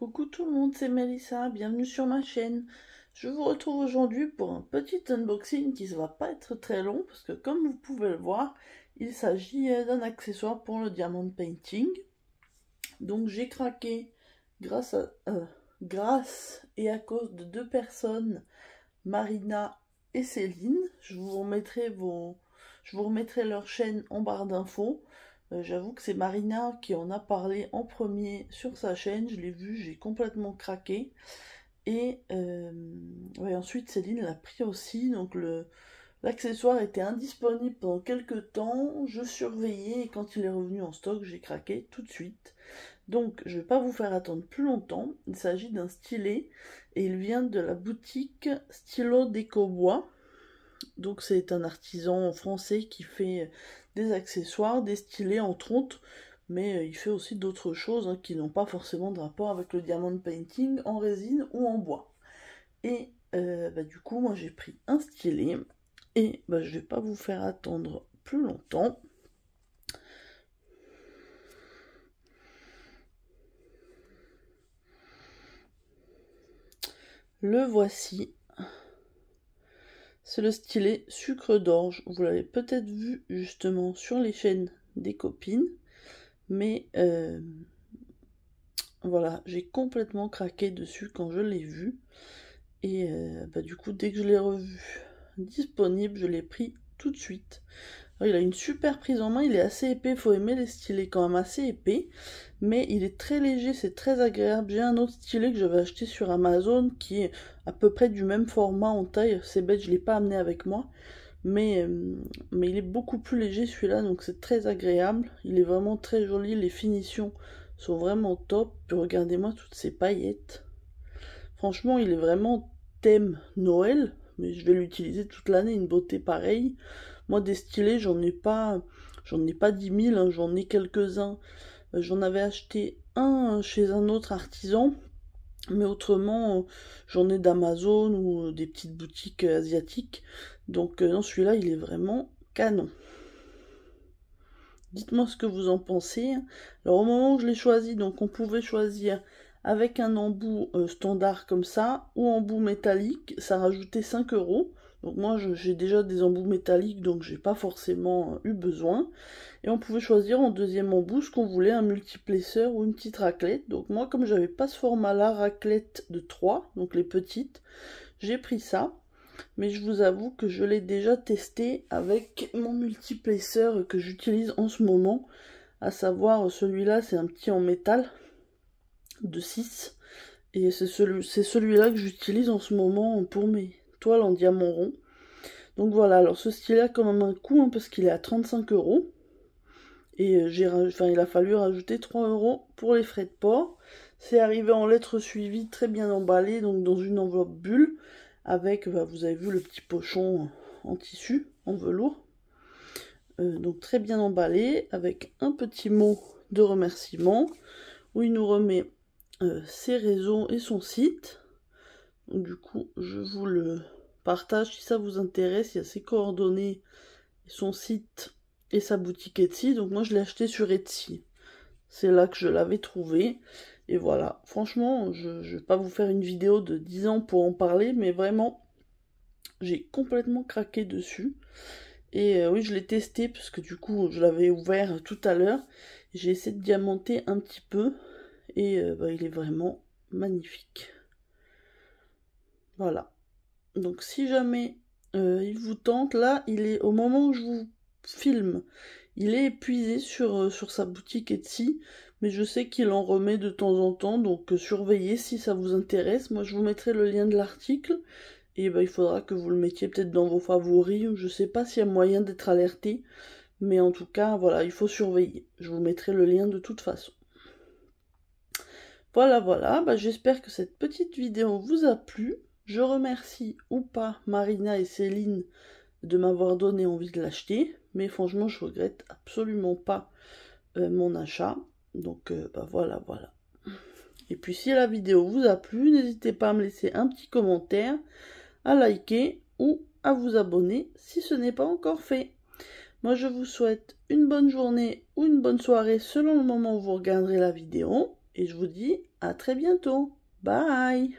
Coucou tout le monde, c'est Mélissa, bienvenue sur ma chaîne. Je vous retrouve aujourd'hui pour un petit unboxing qui ne va pas être très long parce que comme vous pouvez le voir, il s'agit d'un accessoire pour le diamond painting. Donc j'ai craqué grâce et à cause de deux personnes, Marina et Céline. Je vous remettrai leur chaîne en barre d'infos. J'avoue que c'est Marina qui en a parlé en premier sur sa chaîne, je l'ai vu, j'ai complètement craqué. Et ouais, ensuite Céline l'a pris aussi, donc l'accessoire était indisponible pendant quelques temps, je surveillais et quand il est revenu en stock, j'ai craqué tout de suite. Donc je ne vais pas vous faire attendre plus longtemps, il s'agit d'un stylet et il vient de la boutique Stylo Déco Bois. Donc c'est un artisan français qui fait des accessoires, des stylets entre autres, mais il fait aussi d'autres choses qui n'ont pas forcément de rapport avec le diamond painting en résine ou en bois. Et du coup moi j'ai pris un stylet et je vais pas vous faire attendre plus longtemps. Le voici. C'est le stylet sucre d'orge. Vous l'avez peut-être vu justement sur les chaînes des copines. Mais voilà, j'ai complètement craqué dessus quand je l'ai vu. Et du coup, dès que je l'ai revu disponible, je l'ai pris tout de suite. Alors, il a une super prise en main, il est assez épais, il faut aimer les stylets quand même assez épais. Mais il est très léger, c'est très agréable. J'ai un autre stylet que j'avais acheté sur Amazon qui est à peu près du même format en taille. C'est bête, je ne l'ai pas amené avec moi. Mais il est beaucoup plus léger celui-là, donc c'est très agréable. Il est vraiment très joli, les finitions sont vraiment top. Puis regardez-moi toutes ces paillettes. Franchement, il est vraiment thème Noël, mais je vais l'utiliser toute l'année, une beauté pareille. Moi, des stylets, j'en ai pas 10 000, j'en ai quelques-uns. J'en avais acheté un chez un autre artisan, mais autrement, j'en ai d'Amazon ou des petites boutiques asiatiques. Donc non, celui-là, il est vraiment canon. Dites-moi ce que vous en pensez. Alors au moment où je l'ai choisi, donc on pouvait choisir avec un embout standard comme ça, ou embout métallique, ça rajoutait 5 €. Donc moi j'ai déjà des embouts métalliques, donc j'ai pas forcément eu besoin. Et on pouvait choisir en deuxième embout ce qu'on voulait, un multiplesseur ou une petite raclette. Donc moi comme j'avais pas ce format-là, raclette de 3, donc les petites, j'ai pris ça. Mais je vous avoue que je l'ai déjà testé avec mon multiplesseur que j'utilise en ce moment. À savoir celui-là, c'est un petit en métal de 6. Et c'est celui-là que j'utilise en ce moment pour mes toiles en diamant rond. Donc voilà, alors ce stylet a quand même un coût parce qu'il est à 35 €. Et il a fallu rajouter 3 € pour les frais de port. C'est arrivé en lettres suivies, très bien emballé, donc dans une enveloppe bulle, avec, vous avez vu le petit pochon en tissu, en velours. Donc très bien emballé, avec un petit mot de remerciement, où il nous remet ses réseaux et son site. Donc, du coup, je vous le partage si ça vous intéresse. Il y a ses coordonnées, son site et sa boutique Etsy. Donc moi je l'ai acheté sur Etsy. C'est là que je l'avais trouvé. Et voilà, franchement, je ne vais pas vous faire une vidéo de 10 ans pour en parler, mais vraiment, j'ai complètement craqué dessus. Et oui, je l'ai testé, parce que du coup, je l'avais ouvert tout à l'heure. J'ai essayé de diamanter un petit peu, et il est vraiment magnifique. Voilà. Donc si jamais il vous tente, là, il est au moment où je vous filme, il est épuisé sur sa boutique Etsy, mais je sais qu'il en remet de temps en temps, donc surveillez si ça vous intéresse. Moi je vous mettrai le lien de l'article, et il faudra que vous le mettiez peut-être dans vos favoris, ou je sais pas s'il y a moyen d'être alerté, mais en tout cas, voilà, il faut surveiller. Je vous mettrai le lien de toute façon. Voilà, j'espère que cette petite vidéo vous a plu. Je remercie ou pas Marina et Céline de m'avoir donné envie de l'acheter, mais franchement je regrette absolument pas mon achat. Donc voilà. Et puis si la vidéo vous a plu, n'hésitez pas à me laisser un petit commentaire, à liker ou à vous abonner si ce n'est pas encore fait. Moi je vous souhaite une bonne journée ou une bonne soirée selon le moment où vous regarderez la vidéo. et je vous dis à très bientôt. Bye!